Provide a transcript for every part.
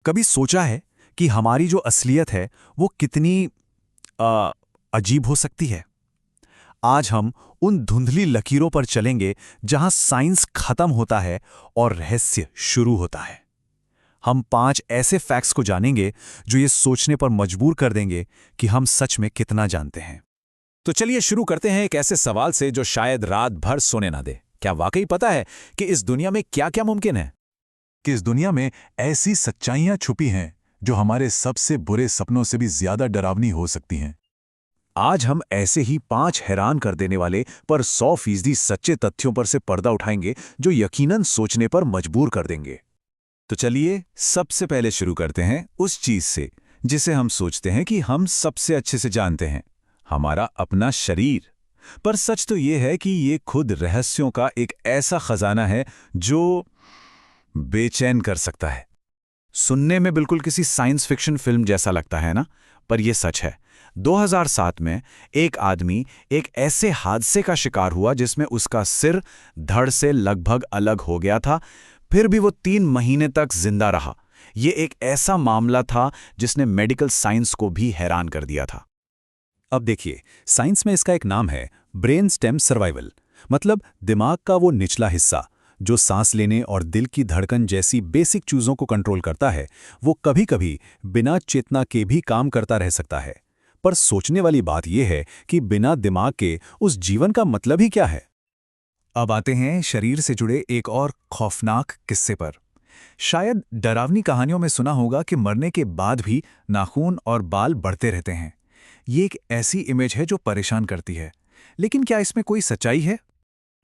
कभी सोचा है कि हमारी जो असलियत है वो कितनी अजीब हो सकती है। आज हम उन धुंधली लकीरों पर चलेंगे जहां साइंस खत्म होता है और रहस्य शुरू होता है। हम 5 ऐसे फैक्ट्स को जानेंगे जो ये सोचने पर मजबूर कर देंगे कि हम सच में कितना जानते हैं। तो चलिए शुरू करते हैं एक ऐसे सवाल से जो शायद रात भर सोने ना दे। क्या वाकई पता है कि इस दुनिया में क्या क्या मुमकिन है? कि इस दुनिया में ऐसी सच्चाइयां छुपी हैं जो हमारे सबसे बुरे सपनों से भी ज्यादा डरावनी हो सकती हैं। आज हम ऐसे ही 5 हैरान कर देने वाले पर 100% सच्चे तथ्यों पर से पर्दा उठाएंगे जो यकीनन सोचने पर मजबूर कर देंगे। तो चलिए सबसे पहले शुरू करते हैं उस चीज से जिसे हम सोचते हैं कि हम सबसे अच्छे से जानते हैं, हमारा अपना शरीर। पर सच तो ये है कि ये खुद रहस्यों का एक ऐसा खजाना है जो बेचैन कर सकता है। सुनने में बिल्कुल किसी साइंस फिक्शन फिल्म जैसा लगता है ना, पर यह सच है। 2007 में एक आदमी एक ऐसे हादसे का शिकार हुआ जिसमें उसका सिर धड़ से लगभग अलग हो गया था, फिर भी वो 3 महीने तक जिंदा रहा। ये एक ऐसा मामला था जिसने मेडिकल साइंस को भी हैरान कर दिया था। अब देखिए, साइंस में इसका एक नाम है ब्रेन स्टेम सर्वाइवल, मतलब दिमाग का वो निचला हिस्सा जो सांस लेने और दिल की धड़कन जैसी बेसिक चीजों को कंट्रोल करता है। वो कभी-कभी बिना चेतना के भी काम करता रह सकता है। पर सोचने वाली बात यह है कि बिना दिमाग के उस जीवन का मतलब ही क्या है। अब आते हैं शरीर से जुड़े एक और खौफनाक किस्से पर। शायद डरावनी कहानियों में सुना होगा कि मरने के बाद भी नाखून और बाल बढ़ते रहते हैं। ये एक ऐसी इमेज है जो परेशान करती है, लेकिन क्या इसमें कोई सच्चाई है?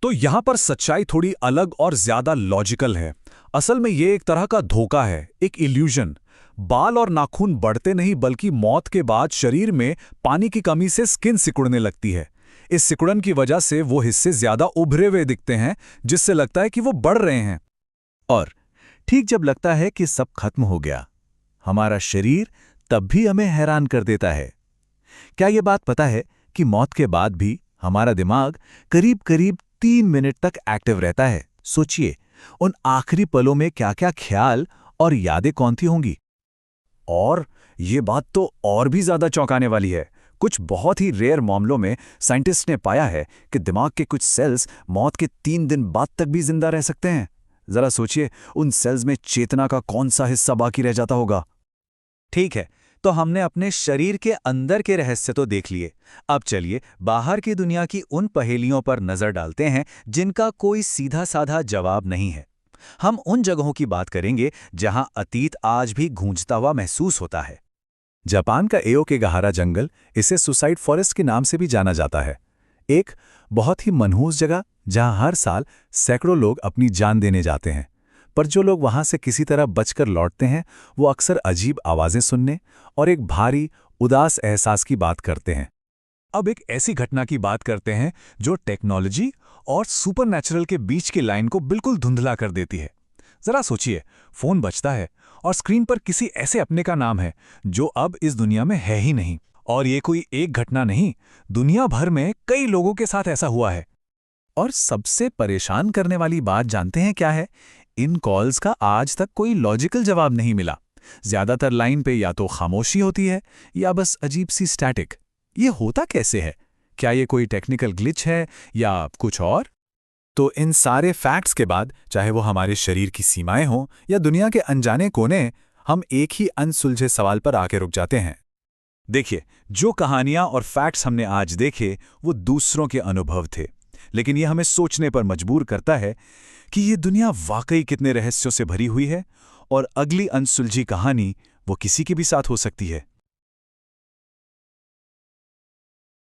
तो यहां पर सच्चाई थोड़ी अलग और ज्यादा लॉजिकल है। असल में ये एक तरह का धोखा है, एक इल्यूजन। बाल और नाखून बढ़ते नहीं, बल्कि मौत के बाद शरीर में पानी की कमी से स्किन सिकुड़ने लगती है। इस सिकुड़न की वजह से वो हिस्से ज्यादा उभरे हुए दिखते हैं, जिससे लगता है कि वो बढ़ रहे हैं। और ठीक जब लगता है कि सब खत्म हो गया, हमारा शरीर तब भी हमें हैरान कर देता है। क्या ये बात पता है कि मौत के बाद भी हमारा दिमाग करीब-करीब 3 मिनट तक एक्टिव रहता है? सोचिए, उन आखिरी पलों में क्या-क्या ख्याल और यादें कौन सी होंगी। और ये बात तो और भी ज्यादा चौंकाने वाली है। कुछ बहुत ही रेयर मामलों में साइंटिस्ट ने पाया है कि दिमाग के कुछ सेल्स मौत के 3 दिन बाद तक भी जिंदा रह सकते हैं। जरा सोचिए, उन सेल्स में चेतना का कौन सा हिस्सा बाकी रह जाता होगा। ठीक है, तो हमने अपने शरीर के अंदर के रहस्य तो देख लिए। अब चलिए बाहर की दुनिया की उन पहेलियों पर नजर डालते हैं जिनका कोई सीधा साधा जवाब नहीं है। हम उन जगहों की बात करेंगे जहां अतीत आज भी गूंजता हुआ महसूस होता है। जापान का एओकेगाहारा जंगल, इसे सुसाइड फॉरेस्ट के नाम से भी जाना जाता है। एक बहुत ही मनहूस जगह जहां हर साल सैकड़ों लोग अपनी जान देने जाते हैं। पर जो लोग वहां से किसी तरह बचकर लौटते हैं, वो अक्सर अजीब आवाजें सुनने और एक भारी उदास एहसास की बात करते हैं। अब एक ऐसी घटना की बात करते हैं जो टेक्नोलॉजी और सुपरनैचुरल के बीच की लाइन को बिल्कुल धुंधला कर देती है। जरा सोचिए, फोन बजता है और स्क्रीन पर किसी ऐसे अपने का नाम है जो अब इस दुनिया में है ही नहीं। और ये कोई एक घटना नहीं, दुनिया भर में कई लोगों के साथ ऐसा हुआ है। और सबसे परेशान करने वाली बात जानते हैं क्या है? इन कॉल्स का आज तक कोई लॉजिकल जवाब नहीं मिला। ज्यादातर लाइन पे या तो खामोशी होती है या बस अजीब सी स्टैटिक। ये होता कैसे है? क्या ये कोई टेक्निकल ग्लिच है या कुछ और? तो इन सारे फैक्ट्स के बाद, चाहे वो हमारे शरीर की सीमाएं हों या दुनिया के अनजाने कोने, हम एक ही अनसुलझे सवाल पर आके रुक जाते हैं। देखिए, जो कहानियां और फैक्ट्स हमने आज देखे वो दूसरों के अनुभव थे, लेकिन ये हमें सोचने पर मजबूर करता है कि ये दुनिया वाकई कितने रहस्यों से भरी हुई है और अगली अनसुलझी कहानी वो किसी के भी साथ हो सकती है।